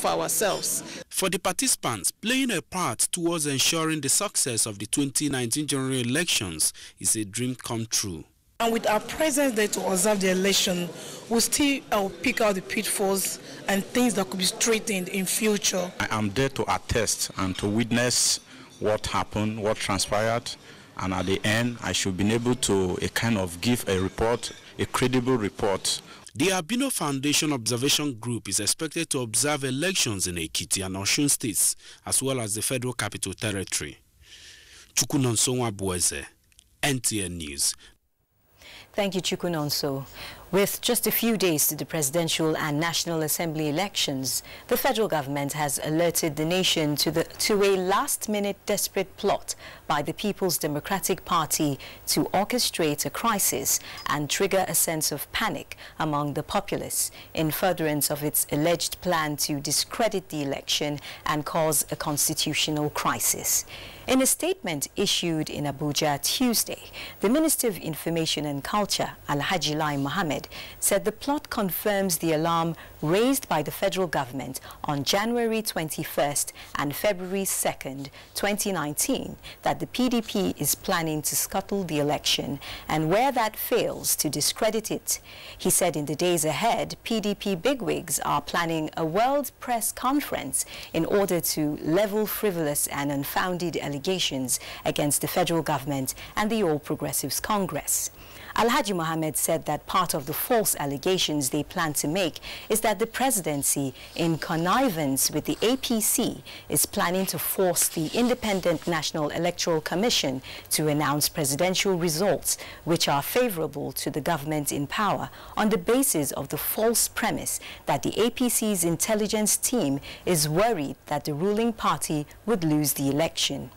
for ourselves. For the participants, playing a part towards ensuring the success of the 2019 general elections is a dream come true. And with our presence there to observe the election, we'll still pick out the pitfalls and things that could be straightened in future. I am there to attest and to witness what happened, what transpired, and at the end, I should be able to give a report, a credible report. The Albino Foundation Observation Group is expected to observe elections in Ekiti and Osun states, as well as the Federal Capital Territory. Chukunonso Abueze, NTA News. Thank you, Chukunonso. With just a few days to the presidential and National Assembly elections, the federal government has alerted the nation to a last-minute desperate plot by the People's Democratic Party to orchestrate a crisis and trigger a sense of panic among the populace in furtherance of its alleged plan to discredit the election and cause a constitutional crisis. In a statement issued in Abuja Tuesday, the Minister of Information and Culture, Alhaji Lai Mohammed, said the plot confirms the alarm raised by the federal government on January 21st and February 2nd, 2019, that the PDP is planning to scuttle the election and where that fails to discredit it. He said in the days ahead, PDP bigwigs are planning a world press conference in order to level frivolous and unfounded allegations against the federal government and the All Progressives Congress. Alhaji Mohammed said that part of the false allegations they plan to make is that the presidency, in connivance with the APC, is planning to force the Independent National Electoral Commission to announce presidential results which are favorable to the government in power on the basis of the false premise that the APC's intelligence team is worried that the ruling party would lose the election.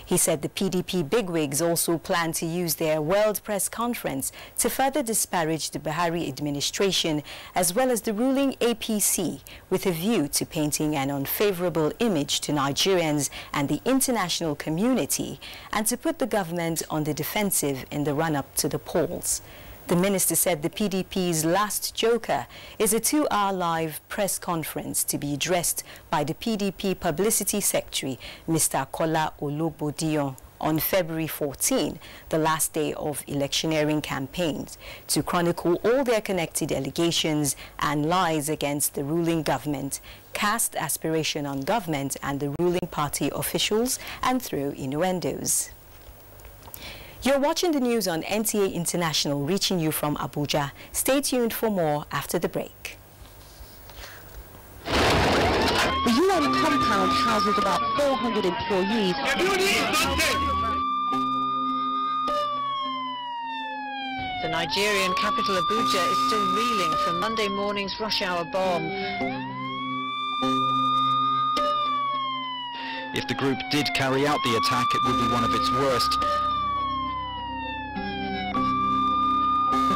He said the PDP bigwigs also plan to use their World Press Conference to further disparage the Buhari administration as well as the ruling APC with a view to painting an unfavorable image to Nigerians and the international community and to put the government on the defensive in the run-up to the polls. The minister said the PDP's last joker is a 2-hour live press conference to be addressed by the PDP Publicity Secretary, Mr. Kola Olobodion, on February 14, the last day of electioneering campaigns, to chronicle all their connected allegations and lies against the ruling government, cast aspiration on government and the ruling party officials, and throw innuendos. You're watching the news on NTA International, reaching you from Abuja. Stay tuned for more after the break. The UN compound houses about 400 employees. The Nigerian capital Abuja is still reeling from Monday morning's rush hour bomb. If the group did carry out the attack, it would be one of its worst.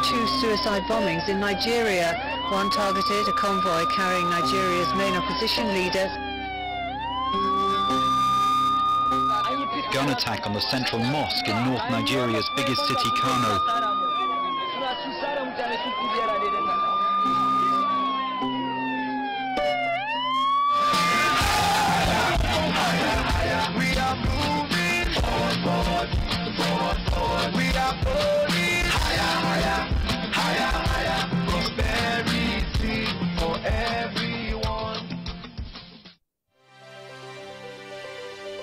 2 suicide bombings in Nigeria. One targeted a convoy carrying Nigeria's main opposition leader. Gun attack on the central mosque in North Nigeria's biggest city, Kano. We are moving forward. We are going higher. Prosperity for everyone.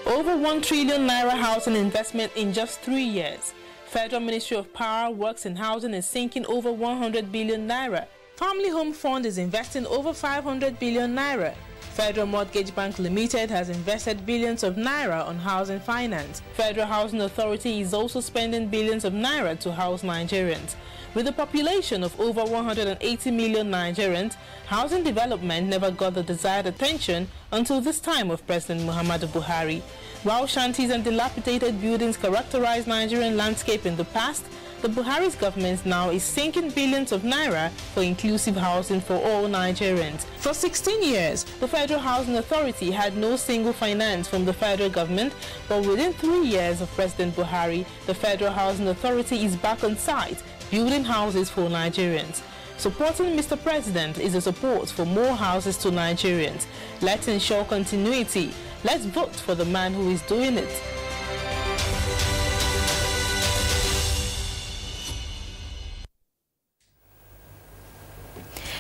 Over 1 trillion naira housing investment in just 3 years. Federal Ministry of Power, Works and Housing is sinking over 100 billion naira. Family Home Fund is investing over 500 billion naira. Federal Mortgage Bank Limited has invested billions of naira on housing finance. Federal Housing Authority is also spending billions of naira to house Nigerians. With a population of over 180 million Nigerians, housing development never got the desired attention until this time of President Muhammadu Buhari. While shanties and dilapidated buildings characterized Nigerian landscape in the past, the Buhari's government now is sinking billions of naira for inclusive housing for all Nigerians. For 16 years, the Federal Housing Authority had no single finance from the federal government, but within 3 years of President Buhari, the Federal Housing Authority is back on site, building houses for Nigerians. Supporting Mr. President is a support for more houses to Nigerians. Let's ensure continuity. Let's vote for the man who is doing it.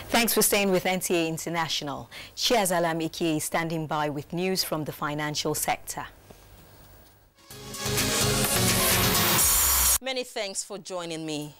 Thanks for staying with NTA International. Chiazalam Ikie is standing by with news from the financial sector. Many thanks for joining me.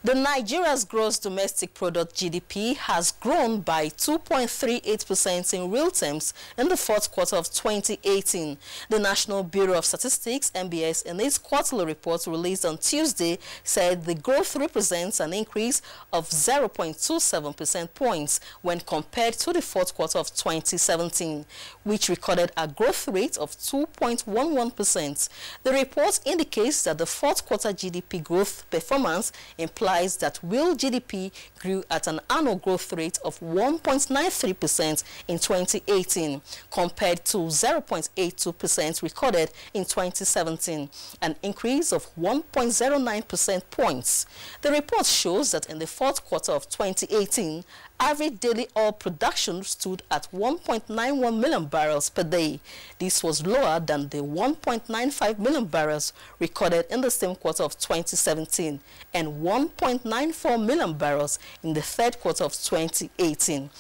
The Nigeria's gross domestic product GDP has grown by 2.38% in real terms in the fourth quarter of 2018. The National Bureau of Statistics, NBS, in its quarterly report released on Tuesday, said the growth represents an increase of 0.27% points when compared to the fourth quarter of 2017, which recorded a growth rate of 2.11%. The report indicates that the fourth quarter GDP growth performance implies that real GDP grew at an annual growth rate of 1.93% in 2018 compared to 0.82% recorded in 2017, an increase of 1.09% points. The report shows that in the fourth quarter of 2018, average daily oil production stood at 1.91 million barrels per day. This was lower than the 1.95 million barrels recorded in the same quarter of 2017 and 1.94 million barrels in the third quarter of 2018.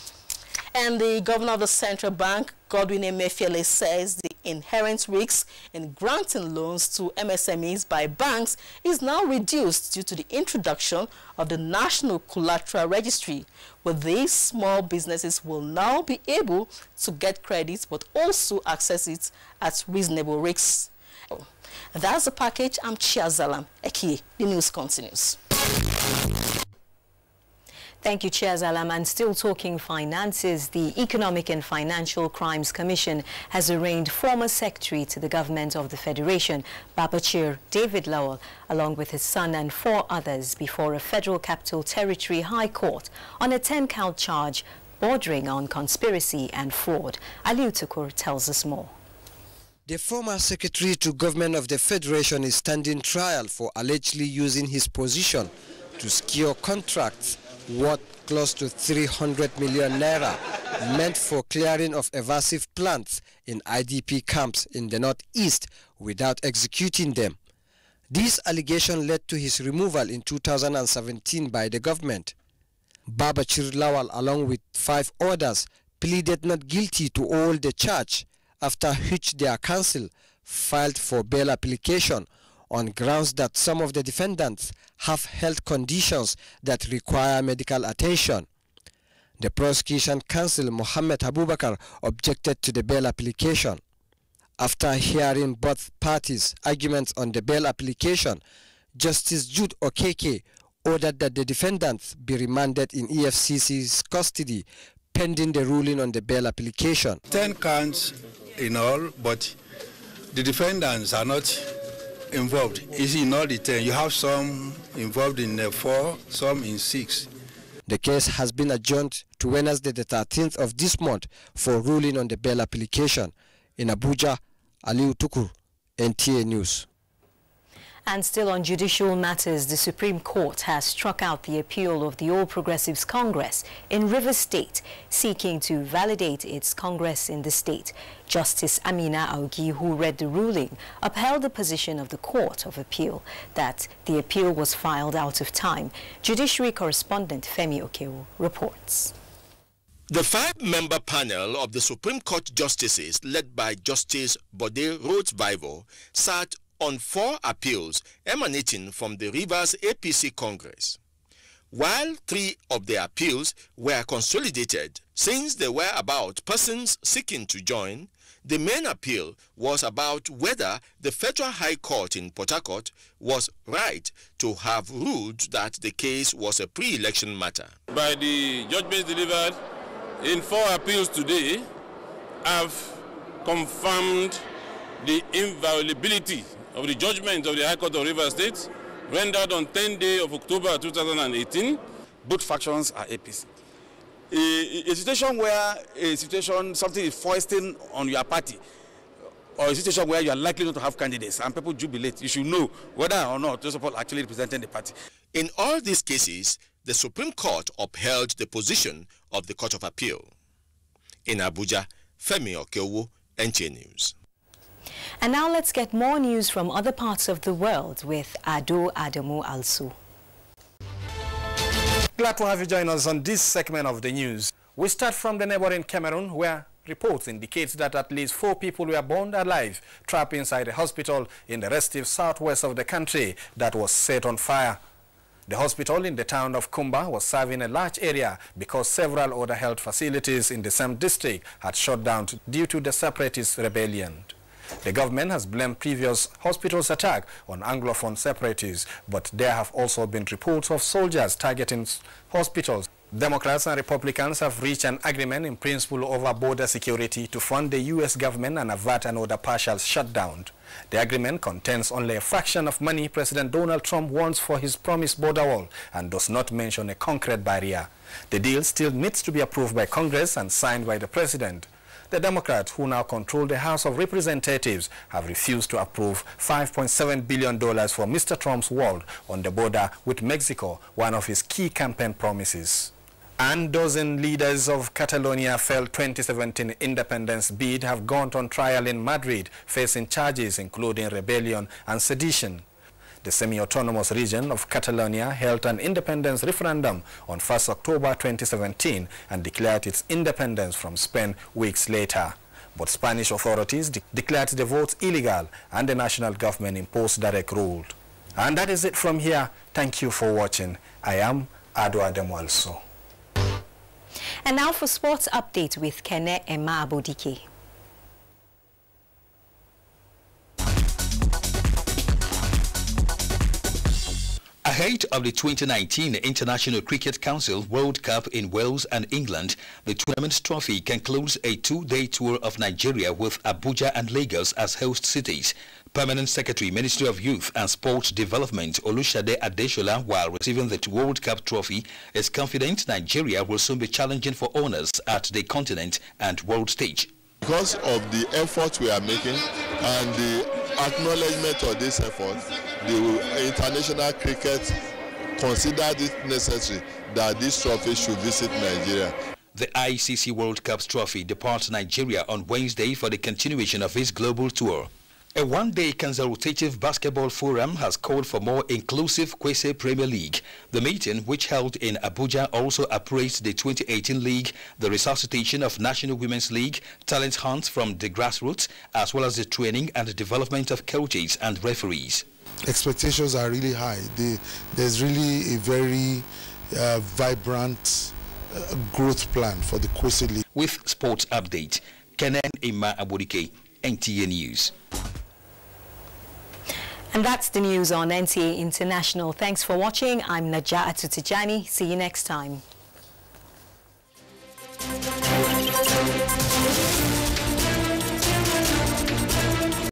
And the governor of the central bank, Godwin Emefiele, says the inherent risks in granting loans to MSMEs by banks is now reduced due to the introduction of the National Collateral Registry. With this, small businesses will now be able to get credit but also access it at reasonable rates. That's the package. I'm Chiazalam Ekie. The news continues. Thank you, Chiazalam. And still talking finances, the Economic and Financial Crimes Commission has arraigned former Secretary to the Government of the Federation, Babachir David Lawal, along with his son and 4 others before a Federal Capital Territory High Court on a 10-count charge bordering on conspiracy and fraud. Aliu Tukur tells us more. The former Secretary to Government of the Federation is standing trial for allegedly using his position to secure contracts worth close to 300 million naira meant for clearing of evasive plants in IDP camps in the northeast without executing them. This allegation led to his removal in 2017 by the government. Babachir Lawal, along with 5 others, pleaded not guilty to all the charge, after which their counsel filed for bail application on grounds that some of the defendants have health conditions that require medical attention. The prosecution counsel, Mohammed Abubakar, objected to the bail application. After hearing both parties' arguments on the bail application, Justice Jude Okeke ordered that the defendants be remanded in EFCC's custody pending the ruling on the bail application. 10 counts in all, but the defendants are not involved. Is in all the 10. You have some involved in 4, some in 6. The case has been adjourned to Wednesday the 13th of this month for ruling on the bail application. In Abuja, Aliu Tukur, NTA News. And still on judicial matters, the Supreme Court has struck out the appeal of the All Progressives Congress in Rivers State, seeking to validate its Congress in the state. Justice Amina Augi, who read the ruling, upheld the position of the Court of Appeal that the appeal was filed out of time. Judiciary correspondent Femi Okewu reports. The 5-member panel of the Supreme Court justices, led by Justice Bode Rhodes-Vivo, sat on 4 appeals emanating from the Rivers APC Congress. While 3 of the appeals were consolidated, since they were about persons seeking to join, the main appeal was about whether the Federal High Court in Port Harcourt was right to have ruled that the case was a pre-election matter. By the judgments delivered in 4 appeals today, have confirmed the inviolability of the judgment of the High Court of Rivers State, rendered on 10th day of October 2018. Both factions are APC. A situation where something is foisting on your party, or a situation where you are likely not to have candidates and people jubilate, you should know whether or not those people are actually representing the party. In all these cases, the Supreme Court upheld the position of the Court of Appeal. In Abuja, Femi Okeowo, NTA News. And now let's get more news from other parts of the world with Ado Adamu Alsu. Glad to have you join us on this segment of the news. We start from the neighboring Cameroon, where reports indicate that at least 4 people were burned alive, trapped inside a hospital in the restive southwest of the country that was set on fire. The hospital in the town of Kumba was serving a large area because several other health facilities in the same district had shut down due to the separatist rebellion. The government has blamed previous hospitals' attack on Anglophone separatists, but there have also been reports of soldiers targeting hospitals. Democrats and Republicans have reached an agreement in principle over border security to fund the U.S. government and avert another partial shutdown. The agreement contains only a fraction of money President Donald Trump wants for his promised border wall and does not mention a concrete barrier. The deal still needs to be approved by Congress and signed by the President. The Democrats, who now control the House of Representatives, have refused to approve $5.7 billion for Mr. Trump's wall on the border with Mexico, one of his key campaign promises. And dozen leaders of Catalonia failed 2017 independence bid have gone on trial in Madrid, facing charges including rebellion and sedition. The semi-autonomous region of Catalonia held an independence referendum on 1st October 2017 and declared its independence from Spain weeks later. But Spanish authorities declared the vote illegal and the national government imposed direct rule. And that is it from here. Thank you for watching. I am Ado Ademwalso. And now for sports update with Kene Emma Abodike. Ahead of the 2019 International Cricket Council World Cup in Wales and England, the tournament's trophy concludes a 2-day tour of Nigeria with Abuja and Lagos as host cities. Permanent Secretary, Ministry of Youth and Sports Development Olushade Adeshola, while receiving the World Cup trophy, is confident Nigeria will soon be challenging for honors at the continent and world stage. Because of the effort we are making and the acknowledgement of this effort, the international cricket considered it necessary that this trophy should visit Nigeria. The ICC World Cup trophy departs Nigeria on Wednesday for the continuation of its global tour. A one-day consultative basketball forum has called for more inclusive Kwesi Premier League. The meeting, which held in Abuja, also appraised the 2018 league, the resuscitation of National Women's League, talent hunts from the grassroots, as well as the training and the development of coaches and referees. Expectations are really high. There's really a very vibrant growth plan for the Kwesi League. With Sports Update, Kenen Emma Abodike, NTA News. And that's the news on NTA International. Thanks for watching. I'm Najaa Atutijani. See you next time.